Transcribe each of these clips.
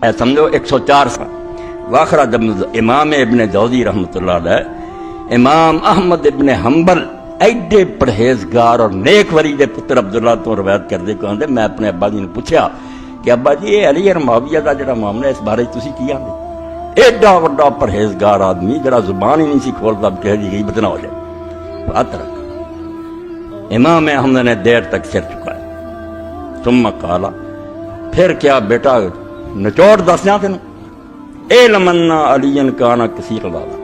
اے سمجھو 104 سال واخرج امام ابن جوزی رحمۃ اللہ علیہ امام احمد ابن حنبل ایڈے پرہیزگار اور نیک وری دے پتر عبداللہ تو روایت کردے کہندے میں اپنے ابا جی نے پوچھا کہ ابا جی یہ علی اور معاویہ دا جڑا معاملہ اس بارے تسی کی آندے؟ ایڈا وڈا پرہیزگار آدمی جڑا زبان ہی نہیں سی کھولدا کہ جی غیبت نہ ہو جائے، بات رکھ۔ امام احمد نے دیر تک سر چکایا، ثم قال، پھر کیا بیٹا نچوڑ دسیاں تینوں، علم ان علی کان کثیر العذاب،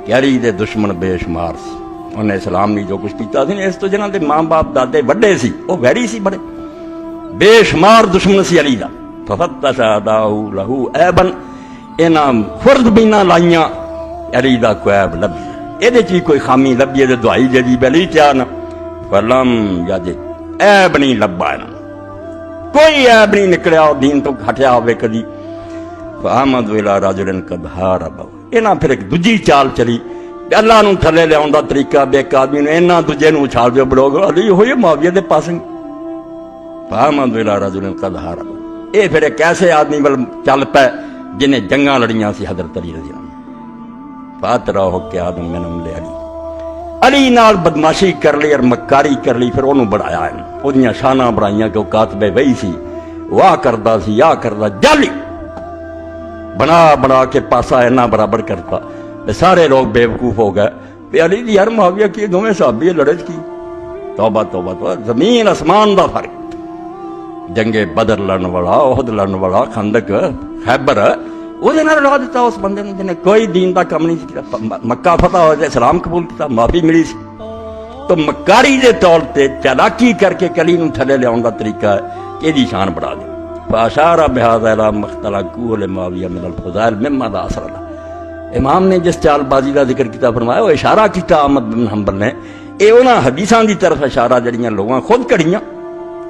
کہ علی دے دشمن بے شمار سی، انہیں اسلام نے جو کچھ کیتا سی اس تو جنہاں دے ماں باپ دادے وڈے سی وہ ویری سی بڑے، بے شمار دشمن سی علی دا۔ ففتش اداؤ لہو عیبا، انہاں فرد بھی نہ لائیاں علی دا کوئی عیب لبھی، یہ چی کوئی خامی لبھی ہے دعائی جدی بلی چاہ نہ، فلم یجد، عیب نہیں لبا انہاں، کوئی عیب نہیں نکلیا اور دین تو ہٹیا ہوئے کدی۔ فآمد الى رجل قد حاربہ، انہاں پھر ایک دجی چال چلی، اللہ نو تھلے لے آن دا طریقہ بے ایک آدمی نے انہاں دجے نو چھال دیو بڑھو گا علی ہوئی معاویہ دے پاسنگ۔ فآمد الى رجل قد حاربہ، اے پھر ایک ایسے آدمی بل چل پہ جنہیں جنگاں لڑیاں سی حضرت علی رضی اللہ عنہ۔ فاترہ ہو کے آدم منم لے علی، علی نال بدماشی کر لی اور مکاری کر لی، پھر انہوں بڑھایا ہے، وہ دیاں شانہ بڑھائیاں کہ وہ کاتبے وہی سی، واہ کردہ سی یا کردہ جالی بنا بنا کے پاسا اینا برابر کرتا، سارے لوگ بے وقوف ہو گئے کہ علی دی یار معاویہ کی دونوں صحابی لڑج کی، توبہ توبہ توبہ، زمین آسمان دا فرق۔ جنگ بدر لڑن والا، احد لڑن والا، خندق، خیبر، وہ دینا لڑا دیتا اس بندے نے جنہیں کوئی دین دا کم نہیں کیا، مکہ فتح ہو جائے اسلام قبول کیا، معافی ملی سی، تو مکاری دے طور تے چالاکی کر کے کلی نو تھلے لے آن دا طریقہ ہے کہ دی شان بڑھا دے۔ فاشارہ بہذا الی مختلقو لمعاویہ من الفضائل مما لا اثر لہ، امام نے جس چال بازی کا ذکر کیا فرمایا وہ اشارہ کیا احمد بن حنبل نے، اے انہاں حدیثاں دی طرف اشارہ جڑیاں لوگاں خود کڑیاں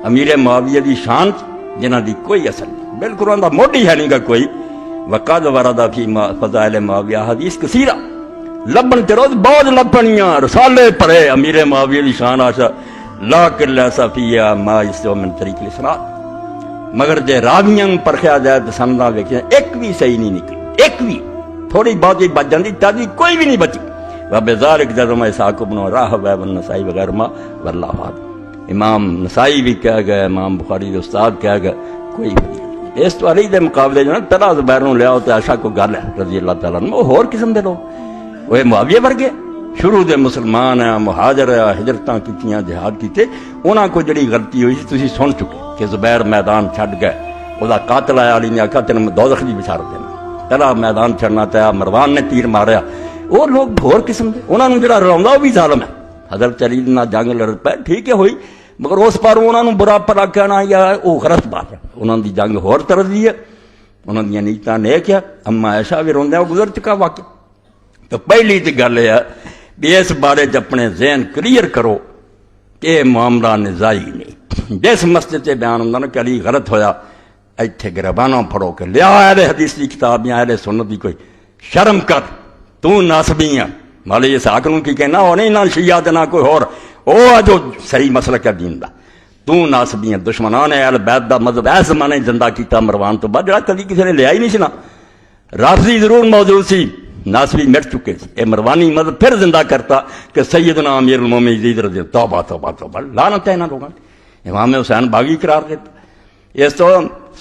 امیر معاویہ دی شان جنہاں دی کوئی اثر نہیں، بالکل انہاں دا موڈی ہے نہیں گا کوئی۔ وقد ورد فی فضائل معاویہ حدیث کثیرہ، لبن تے روز بہت لبنیاں رسالے پڑھے امیر معاویہ دی شان آشا، لاکن لیس فیہا ما یسوء من طریق الاسناد، مگر جے راویاں پرکھیا جائے تو سندا ویکھیا ایک بھی صحیح نہیں نکلی، ایک بھی، تھوڑی بہت ہی بچ جاندی، تازی کوئی بھی نہیں بچی۔ وبذالک جزم اسحاق بن راہویہ والنسائی وغیرہ واللہ اعلم، امام نسائی بھی کہہ گئے، امام بخاری کے استاد کہہ گئے، کوئی بھی نہیں۔ اس تو علی دے مقابلے جو نا پہلا زبیر نو لیا تو عائشہ کو گل ہے رضی اللہ تعالیٰ عنہ، وہ ہور قسم دے لوگ، وہ معاویہ ورگے شروع دے مسلمان ہیں، مہاجر ہیں، ہجرتاں کیتیاں، جہاد کیتے، انہاں کو جڑی غلطی ہوئی سی تسی سن چکے کہ زبیر میدان چھڈ گئے، وہ قاتل آیا، علی نے آکھا تینوں دوزخ دی بشارت دینا، پہلا میدان چھڑنا تھا، مروان نے تیر ماریا، وہ لوگ ہور قسم دے، انہاں نوں جڑا رلاوندا وہ بھی ظالم ہے۔ حضرت علی نال جنگ لڑ پے ٹھیک ہے ہوئی، مگر اس پر انہوں نے برا پلا کہنا یا وہ غلط بات ہے، انہوں دی جنگ ہور طرح دی ہے، انہوں دیا نیتاں نیک ہے، اما عائشہ بھی روندے وہ گزر چکا واقعہ۔ تو پہلی تو گل یہ ہے کہ اس بارے اپنے ذہن کلیئر کرو کہ معاملہ نزائی نہیں، جس مسجد سے بیان ہوتا نا کہ علی غلط ہویا، ایتھے گربانوں پھڑو کے لیا اہل حدیث کی کتاب یا اہل سنت کی، کوئی شرم کر، تو ناسبی ہے، مالی اسحاق نوں کی کہنا وہ نہیں نہ شیعہ تے نہ کوئی اور، وہ جو صحیح مسلک ہے دین دا، تو ناسبی ہے، دشمنان اہل بیت دا مذہب اس زمانے زندہ کیتا مروان تو بعد جڑا کبھی کسی نے لیا ہی نہیں سی نا، رافضی ضرور موجود سی، ناسبی مٹ چکے تھے، اے مروانی مذہب پھر زندہ کرتا کہ سیدنا امیر المومنین یزید رضی اللہ، توبہ توبہ توبہ، لعنت ہے انہاں لوگاں تے، امام حسین باغی قرار دیتا۔ اس تو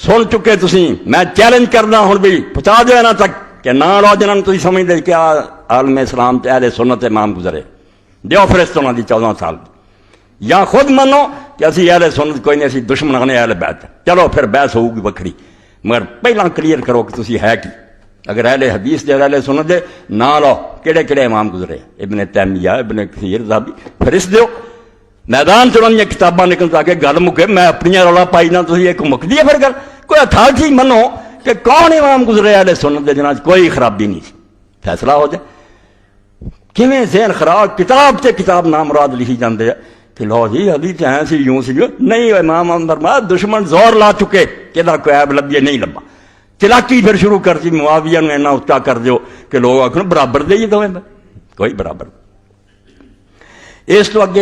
سن چکے تسی، میں چیلنج کرنا ہوں بھی پہنچا دو یہاں تک کہ نہ لو جنہاں نے تسی سمجھ دے کہ عالم اسلام تے اہل سنت امام گزرے، دیو فرست انہاں دی 14 سال دی، یا خود منو کہ اسی اہل سنت کوئی نہیں، اسی دشمنان اہل بیت، چلو پھر بحث ہوگی وکھری، مگر پہلا کلیئر کرو کہ تسی ہے کی، اگر اہل حدیث دے اہل سنت دے نہ لو کہڑے کہڑے امام گزرے، ابن تیمیہ، ابن کثیر، ذہبی، فرست دیو میدان چڑھن دیا کتاباں نکل تاکہ گل مکے، میں اپنی رولا پائی نہ تھی ایک مکدی ہے، پھر گل کوئی اتھارٹی منو کہ کون امام گزرے اہل سنت دے جناب کوئی خرابی نہیں سی، فیصلہ ہو جائے۔ کیویں ذہن خراب، کتاب تے کتاب نامراد لکھی جاندے ہے کہ لو جی حدیث ہیں سی یوں سی نہیں، امام فرمایا دشمن زور لا چکے کہ کوئی عیب لبیے نہیں لبا، چلاکی پھر شروع کر دی، معاویہ نے اینا اچا کر دیو کہ لوگ آکھن برابر دے ہی دویں، کوئی برابر۔ اس تو اگے